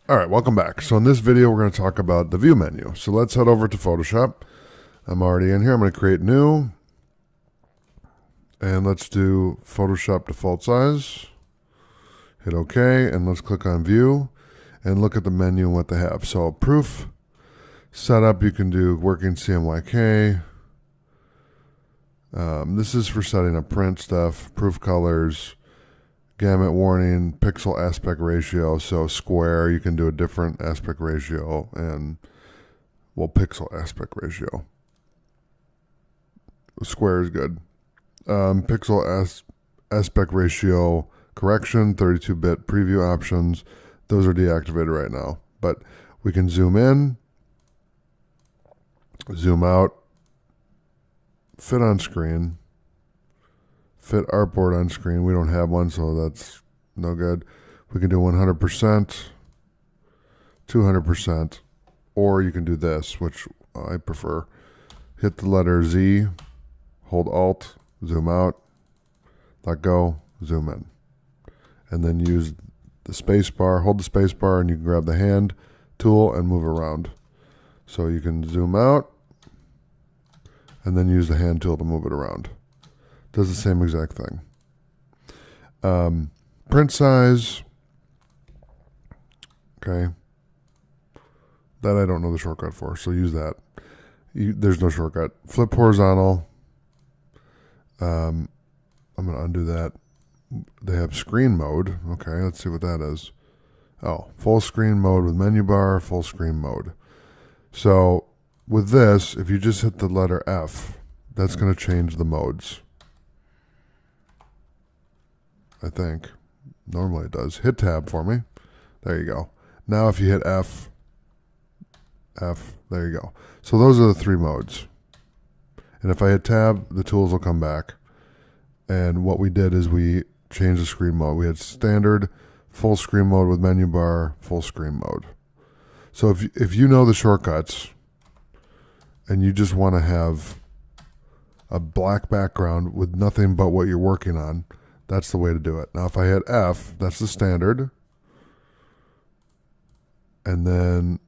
All right, welcome back. So in this video, we're going to talk about the view menu. So let's head over to Photoshop. I'm already in here. I'm going to create new. And let's do Photoshop default size. Hit OK, and let's click on view and look at the menu and what they have. So proof setup, you can do working CMYK. This is for setting up print stuff, proof colors, gamut warning, pixel aspect ratio. So square, you can do a different aspect ratio, and well, pixel aspect ratio. Square is good. Pixel aspect ratio correction, 32-bit preview options. Those are deactivated right now, but we can zoom in, zoom out, fit on screen, fit artboard on screen. We don't have one, so that's no good. We can do 100%, 200%, or you can do this, which I prefer. Hit the letter Z, hold Alt, zoom out, let go, zoom in. And then use the space bar, hold the space bar, and you can grab the hand tool and move around. So you can zoom out, and then use the hand tool to move it around. Does the same exact thing. Print size. Okay. That I don't know the shortcut for, so use that. There's no shortcut. Flip horizontal. I'm going to undo that. They have screen mode. Okay, let's see what that is. Oh, full screen mode with menu bar, full screen mode. So with this, if you just hit the letter F, that's going to change the modes. I think. Normally it does. Hit tab for me. There you go. Now if you hit F, there you go. So those are the three modes. And if I hit tab, the tools will come back. And what we did is we changed the screen mode. We had standard, full screen mode with menu bar, full screen mode. So if you know the shortcuts and you just want to have a black background with nothing but what you're working on, that's the way to do it. Now if I hit F, that's the standard. And then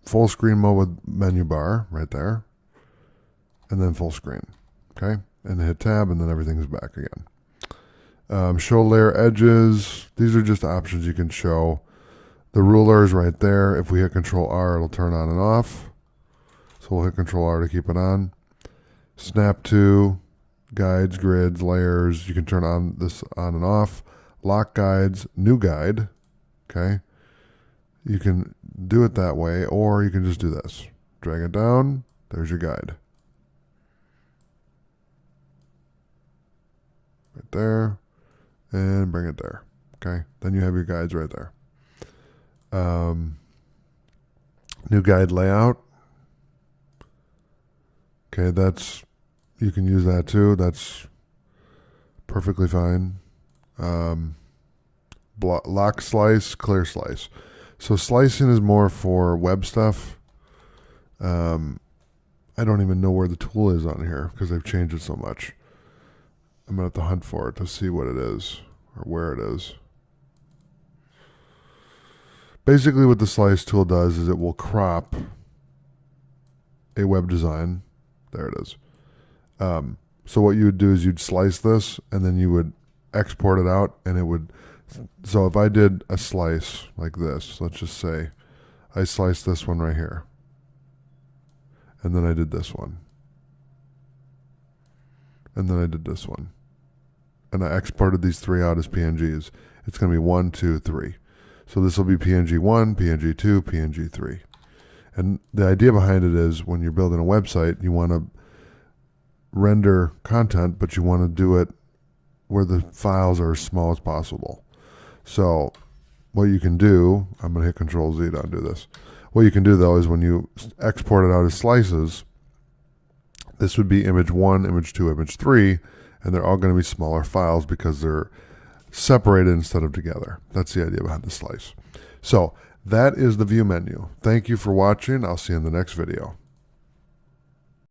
full screen mode with menu bar right there. And then full screen. Okay? And hit tab, and then everything's back again. Show layer edges. These are just options you can show. The ruler is right there. If we hit Control R, it'll turn on and off. So we'll hit Control R to keep it on. Snap to, guides, grids, layers. You can turn on this on and off. Lock guides, new guide. Okay. You can do it that way, or you can just do this. Drag it down. There's your guide. Right there, and bring it there. Okay, then you have your guides right there. New guide layout. Okay, you can use that too. That's perfectly fine. Lock slice, clear slice. So slicing is more for web stuff. I don't even know where the tool is on here because they've changed it so much. I'm going to have to hunt for it to see what it is or where it is. Basically what the slice tool does is it will crop a web design. There it is. So what you would do is you'd slice this and then you would export it out, and it would. So if I did a slice like this, let's just say I sliced this one right here. And then I did this one. And then I did this one. And I exported these three out as PNGs. It's going to be 1, 2, 3. So this will be PNG 1, PNG 2, PNG 3. And the idea behind it is when you're building a website, you want to render content, but you want to do it where the files are as small as possible. So what you can do, I'm going to hit Control Z to undo this. What you can do though is when you export it out as slices, this would be image 1, image 2, image 3, and they're all going to be smaller files because they're separated instead of together. That's the idea behind the slice. So that is the view menu. Thank you for watching. I'll see you in the next video.